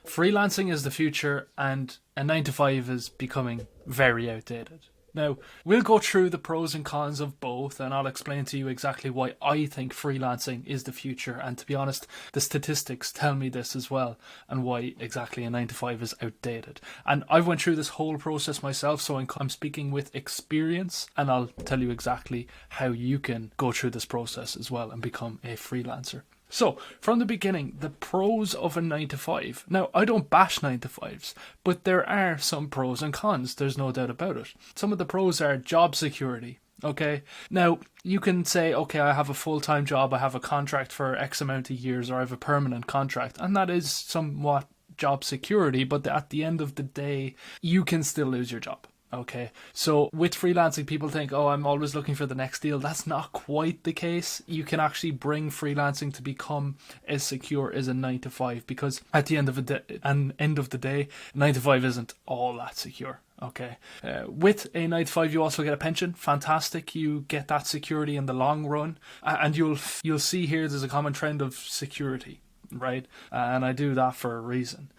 freelancing is the future and a 9 to 5 is becoming very outdated. Now, we'll go through the pros and cons of both, and I'll explain to you exactly why I think freelancing is the future. And to be honest, the statistics tell me this as well, and why exactly a 9 to 5 is outdated. And I've went through this whole process myself, so I'm speaking with experience, and I'll tell you exactly how you can go through this process as well and become a freelancer. So, from the beginning, the pros of a 9 to 5. Now, I don't bash 9 to 5s, but there are some pros and cons, there's no doubt about it. Some of the pros are job security. Okay, now you can say, okay, I have a full-time job, I have a contract for X amount of years, or I have a permanent contract, and that is somewhat job security, but at the end of the day, you can still lose your job. Okay, so with freelancing, people think, oh, I'm always looking for the next deal. That's not quite the case. You can actually bring freelancing to become as secure as a 9 to 5, because at the end of the day, 9 to 5 isn't all that secure. Okay, with a 9 to 5, you also get a pension. Fantastic, you get that security in the long run, and you'll see here there's a common trend of security. Right, and I do that for a reason.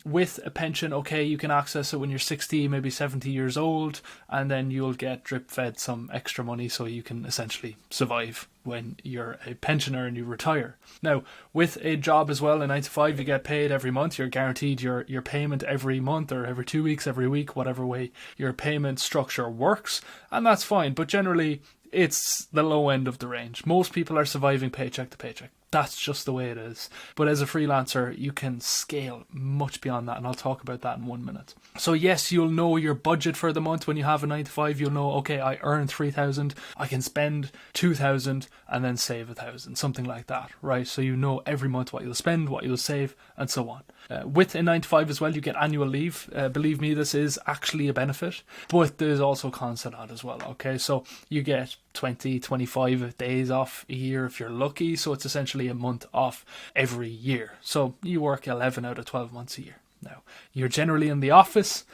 With a pension, okay, you can access it when you're 60, maybe 70 years old, and then you'll get drip fed some extra money so you can essentially survive when you're a pensioner and you retire. Now, with a job as well, a 9 to 5, you get paid every month. You're guaranteed your payment every month or every 2 weeks, every week, whatever way your payment structure works, and that's fine. But generally, it's the low end of the range. Most people are surviving paycheck to paycheck. That's just the way it is. But as a freelancer, you can scale much beyond that, and I'll talk about that in 1 minute. So yes, you'll know your budget for the month. When you have a 9 to 5, you'll know, okay, I earn 3,000, I can spend 2,000 and then save 1,000, something like that, right? So you know every month what you'll spend, what you'll save, and so on. With a 9 to 5 as well, you get annual leave. Believe me, this is actually a benefit, but there's also cons to that as well, okay? So you get 20, 25 days off a year if you're lucky, so it's essentially a month off every year. So you work 11 out of 12 months a year. Now, you're generally in the office.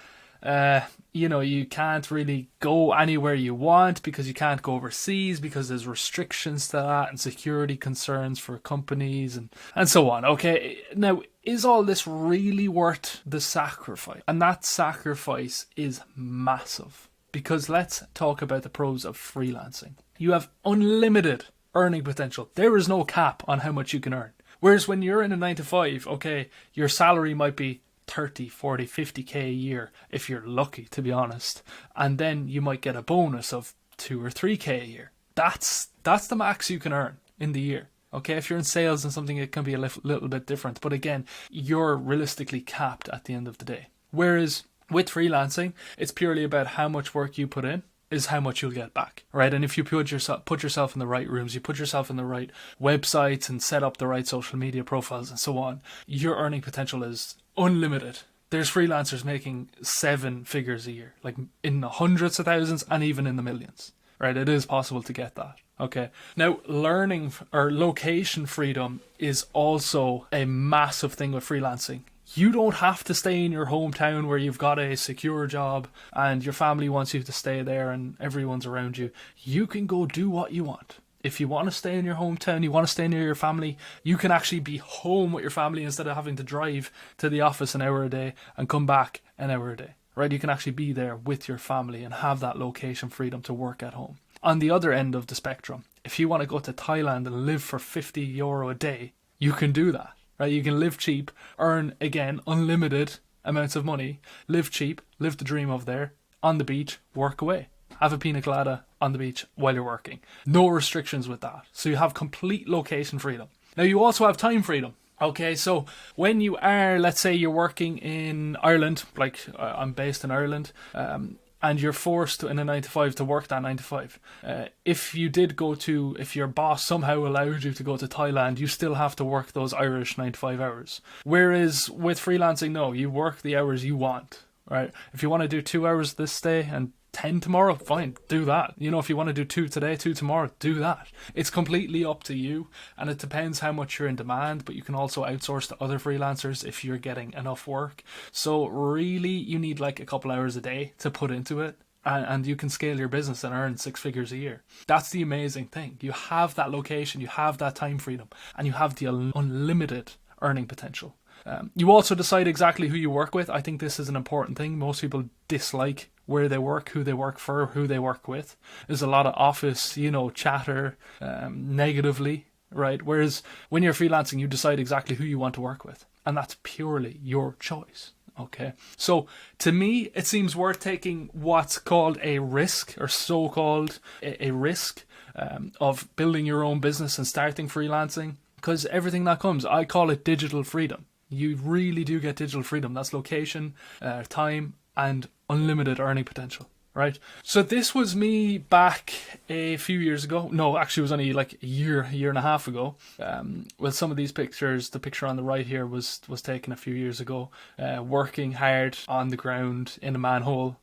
You can't really go anywhere you want because you can't go overseas because there's restrictions to that and security concerns for companies and so on. Okay, now, is all this really worth the sacrifice? And that sacrifice is massive, because let's talk about the pros of freelancing. You have unlimited earning potential. There is no cap on how much you can earn. Whereas when you're in a 9 to 5, okay, your salary might be 30, 40, 50k a year if you're lucky, to be honest. And then you might get a bonus of 2 or 3k a year. That's the max you can earn in the year. Okay, if you're in sales and something, it can be a little bit different. But again, you're realistically capped at the end of the day. Whereas with freelancing, it's purely about how much work you put in is how much you'll get back, right? And if you put yourself in the right rooms, you put yourself in the right websites and set up the right social media profiles and so on, your earning potential is unlimited. There's freelancers making 7 figures a year, like in the hundreds of thousands and even in the millions, right? It is possible to get that. Okay. Now, learning or location freedom is also a massive thing with freelancing. You don't have to stay in your hometown where you've got a secure job and your family wants you to stay there and everyone's around you. You can go do what you want. If you want to stay in your hometown, you want to stay near your family, you can actually be home with your family instead of having to drive to the office an hour a day and come back an hour a day, right? You can actually be there with your family and have that location freedom to work at home. On the other end of the spectrum, if you want to go to Thailand and live for €50 a day, you can do that. Right, you can live cheap, earn, again, unlimited amounts of money, live cheap, live the dream of there, on the beach, work away. Have a pina colada on the beach while you're working. No restrictions with that. So you have complete location freedom. Now you also have time freedom. Okay, so when you are, let's say you're working in Ireland, like I'm based in Ireland, and you're forced in a 9 to 5 to work that 9 to 5. If your boss somehow allowed you to go to Thailand, you still have to work those Irish 9 to 5 hours. Whereas with freelancing, no, you work the hours you want, right? If you want to do 2 hours this day and 10 tomorrow, fine, do that. If you want to do 2 today, 2 tomorrow, do that. It's completely up to you, and it depends how much you're in demand, but you can also outsource to other freelancers if you're getting enough work. So really, you need like a couple hours a day to put into it, and you can scale your business and earn 6 figures a year. That's the amazing thing. You have that location, you have that time freedom, and you have the unlimited earning potential. You also decide exactly who you work with. I think this is an important thing. Most people dislike where they work, who they work for, who they work with. There's a lot of office, chatter negatively, right? Whereas when you're freelancing, you decide exactly who you want to work with. And that's purely your choice. Okay. So to me, it seems worth taking what's called a risk, or so-called a risk of building your own business and starting freelancing. Because everything that comes, I call it digital freedom. You really do get digital freedom. That's location, time, and unlimited earning potential, right? So this was me back a few years ago. No, actually it was only like a year and a half ago. Well, some of these pictures, the picture on the right here was taken a few years ago, working hard on the ground in a manhole,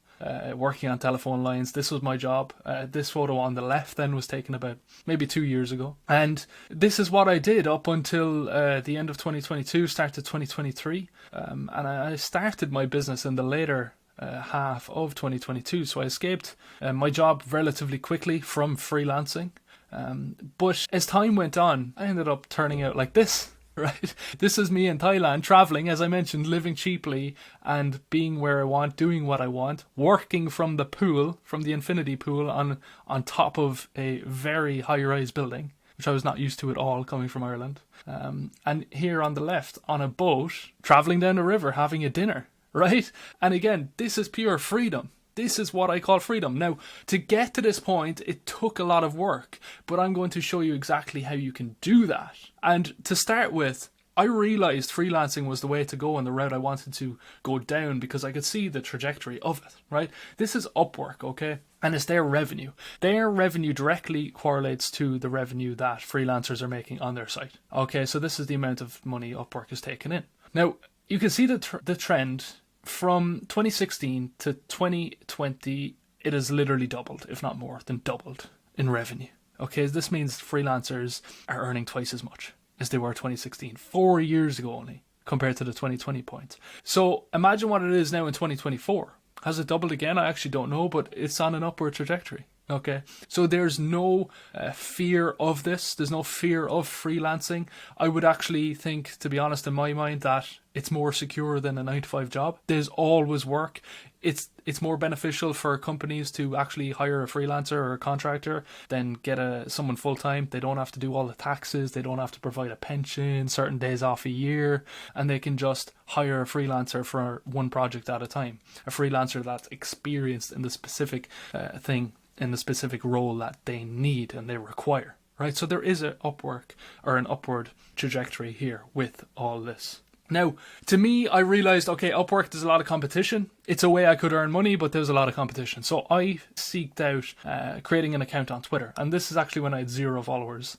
working on telephone lines. This was my job. This photo on the left then was taken about maybe 2 years ago. And this is what I did up until the end of 2022, started 2023. And I started my business in the later half of 2022. So I escaped my job relatively quickly from freelancing. But as time went on, I ended up turning out like this. Right, this is me in Thailand, traveling, as I mentioned, living cheaply and being where I want, doing what I want, working from the pool, from the infinity pool on top of a very high-rise building, which I was not used to at all coming from Ireland. And here on the left, on a boat, traveling down the river, having a dinner, right? And again, this is pure freedom. This is what I call freedom. Now, to get to this point, it took a lot of work, but I'm going to show you exactly how you can do that. And to start with, I realized freelancing was the way to go and the route I wanted to go down because I could see the trajectory of it, right? This is Upwork, okay? And it's their revenue. Their revenue directly correlates to the revenue that freelancers are making on their site. Okay, so this is the amount of money Upwork is taking in. Now, you can see the trend. From 2016 to 2020, it has literally doubled, if not more than doubled, in revenue. Okay, this means freelancers are earning twice as much as they were 2016, 4 years ago only, compared to the 2020 point. So imagine what it is now in 2024. Has it doubled again? I actually don't know, but it's on an upward trajectory. Okay, so there's no fear of this. There's no fear of freelancing. I would actually think, to be honest, in my mind, that it's more secure than a 9-to-5 job. There's always work. It's more beneficial for companies to actually hire a freelancer or a contractor than get someone full time. They don't have to do all the taxes. They don't have to provide a pension, certain days off a year, and they can just hire a freelancer for one project at a time. A freelancer that's experienced in the specific thing, in the specific role that they need and they require, right? So there is an upward trajectory here with all this. Now, to me, I realized, okay, Upwork, there's a lot of competition. It's a way I could earn money, but there's a lot of competition. So I seeked out creating an account on Twitter. And this is actually when I had 0 followers,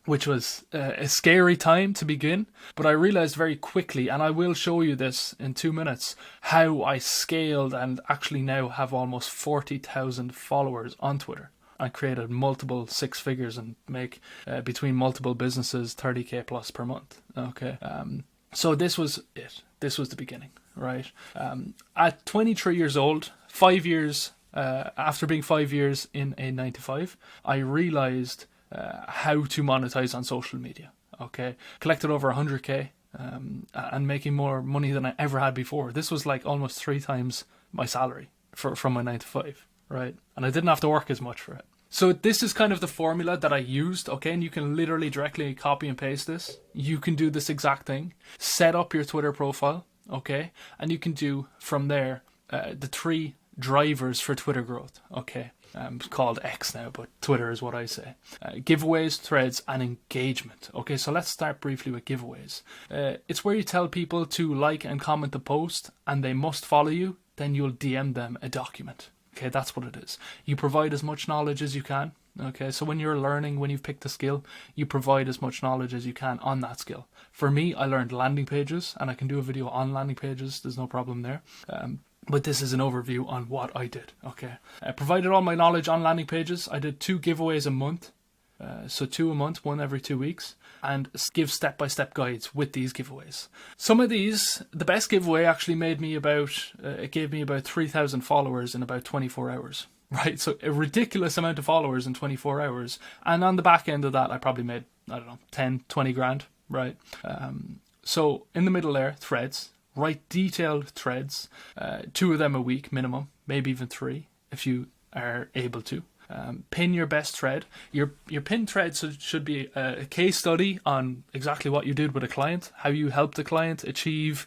which was a scary time to begin. But I realized very quickly, and I will show you this in 2 minutes, how I scaled and actually now have almost 40,000 followers on Twitter. I created multiple 6 figures and make between multiple businesses 30k plus per month. Okay. So this was it. This was the beginning, right? At 23 years old, 5 years after being 5 years in a 9-to-5, I realized how to monetize on social media. Okay, collected over 100k and making more money than I ever had before. This was like almost 3 times my salary from my 9-to-5, right? And I didn't have to work as much for it. So this is kind of the formula that I used, okay? And you can literally directly copy and paste this. You can do this exact thing. Set up your Twitter profile, okay? And you can do from there the 3 drivers for Twitter growth, okay? It's called X now, but Twitter is what I say. Giveaways, threads, and engagement. Okay, so let's start briefly with giveaways. It's where you tell people to like and comment the post, and they must follow you. Then you'll DM them a document. Okay, that's what it is. You provide as much knowledge as you can. Okay, so when you're learning, when you've picked a skill, you provide as much knowledge as you can on that skill. For me, I learned landing pages, and I can do a video on landing pages. There's no problem there. But this is an overview on what I did. Okay, I provided all my knowledge on landing pages. I did 2 giveaways a month. So 2 a month, 1 every 2 weeks, and give step-by-step guides with these giveaways. Some of these, the best giveaway actually made me it gave me about 3,000 followers in about 24 hours, right? So a ridiculous amount of followers in 24 hours. And on the back end of that, I probably made, 10, 20 grand, right? So in the middle there, threads. Write detailed threads, 2 of them a week minimum, maybe even 3 if you are able to. Pin your best thread. Your pinned thread should be a case study on exactly what you did with a client, how you helped the client achieve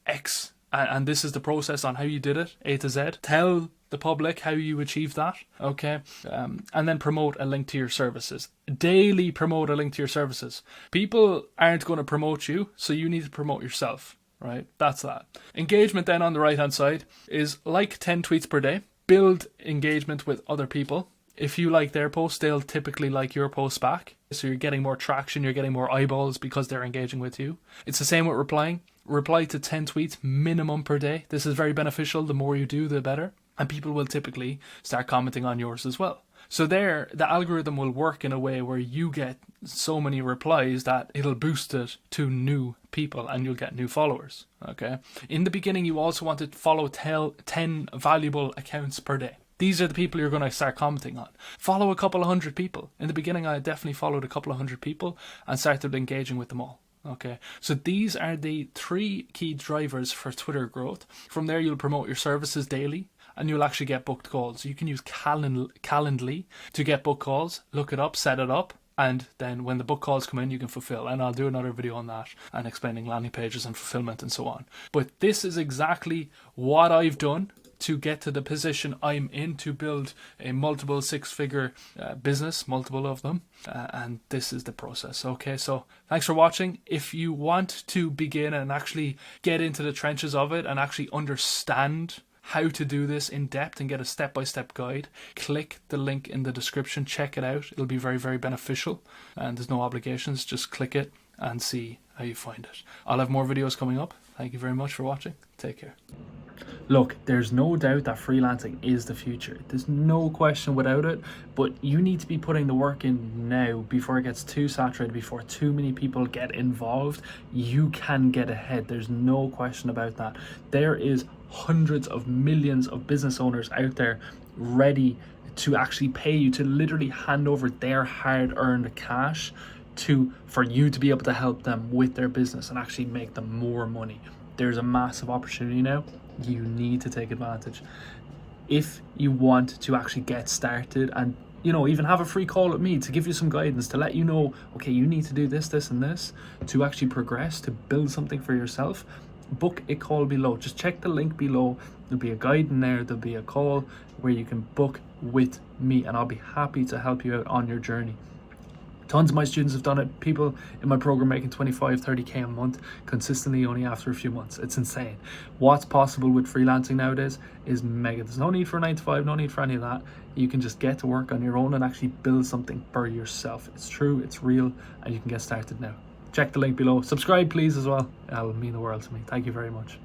X, and this is the process on how you did it, A to Z. Tell the public how you achieved that, okay? And then promote a link to your services. Daily promote a link to your services. People aren't going to promote you, so you need to promote yourself, right? That's that. Engagement then on the right-hand side is like 10 tweets per day. Build engagement with other people. If you like their posts, they'll typically like your posts back. So you're getting more traction, you're getting more eyeballs because they're engaging with you. It's the same with replying. Reply to 10 tweets minimum per day. This is very beneficial. The more you do, the better. And people will typically start commenting on yours as well. So there, the algorithm will work in a way where you get so many replies that it'll boost it to new people and you'll get new followers, okay? In the beginning, you also want to follow 10 valuable accounts per day. These are the people you're going to start commenting on. Follow a couple of hundred people. In the beginning, I definitely followed a couple of hundred people and started engaging with them all. Okay, so these are the 3 key drivers for Twitter growth. From there, you'll promote your services daily and you'll actually get booked calls. You can use Calendly to get book calls. Look it up, set it up, and then when the book calls come in, you can fulfill. And I'll do another video on that and explaining landing pages and fulfillment and so on. But this is exactly what I've done to get to the position I'm in to build a multiple 6-figure business, multiple of them. And this is the process. Okay, so thanks for watching. If you want to begin and actually get into the trenches of it and actually understand how to do this in depth and get a step-by-step guide, click the link in the description. Check it out. It'll be very, very beneficial. And there's no obligations. Just click it and see how you find it. I'll have more videos coming up. Thank you very much for watching. Take care. Look, there's no doubt that freelancing is the future. There's no question without it, but you need to be putting the work in now before it gets too saturated, before too many people get involved. You can get ahead. There's no question about that. There is hundreds of millions of business owners out there ready to actually pay you, to literally hand over their hard-earned cash for you to be able to help them with their business and actually make them more money. There's a massive opportunity now. You need to take advantage. If you want to actually get started and, even have a free call with me to give you some guidance, to let you know, okay, you need to do this, this, and this to actually progress, to build something for yourself, book a call below. Just check the link below. There'll be a guide in there. There'll be a call where you can book with me and I'll be happy to help you out on your journey. Tons of my students have done it. People in my program making 25, 30K a month consistently only after a few months. It's insane. What's possible with freelancing nowadays is mega. There's no need for a 9 to 5, no need for any of that. You can just get to work on your own and actually build something for yourself. It's true, it's real, and you can get started now. Check the link below. Subscribe, please, as well. That'll mean the world to me. Thank you very much.